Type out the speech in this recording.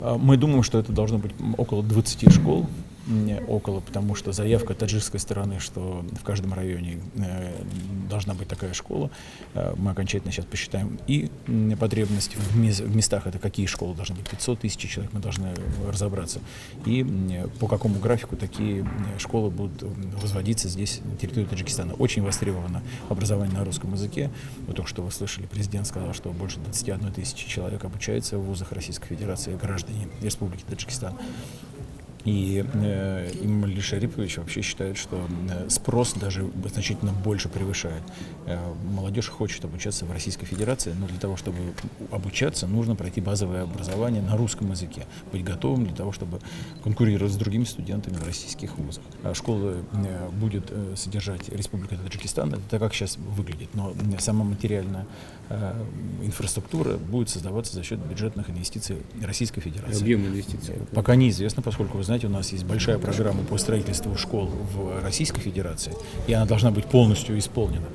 Мы думаем, что это должно быть около 20 школ, потому что заявка таджикской стороны, что в каждом районе должна быть такая школа. Мы окончательно сейчас посчитаем и потребности в местах, это какие школы должны быть, 500 тысяч человек, мы должны разобраться. И по какому графику такие школы будут возводиться здесь, на территории Таджикистана. Очень востребовано образование на русском языке. Вот только что вы слышали, президент сказал, что больше 21 тысячи человек обучается в вузах Российской Федерации, граждане Республики Таджикистан. И Имамали Шарипович вообще считает, что спрос даже значительно больше превышает. Молодежь хочет обучаться в Российской Федерации, но для того, чтобы обучаться, нужно пройти базовое образование на русском языке, быть готовым для того, чтобы конкурировать с другими студентами в российских вузах. Школа будет содержать Республика Таджикистан, это как сейчас выглядит, но сама материальная инфраструктура будет создаваться за счет бюджетных инвестиций Российской Федерации. Объем инвестиций? Пока неизвестно, поскольку, вы знаете, у нас есть большая программа по строительству школ в Российской Федерации, и она должна быть полностью исполнена.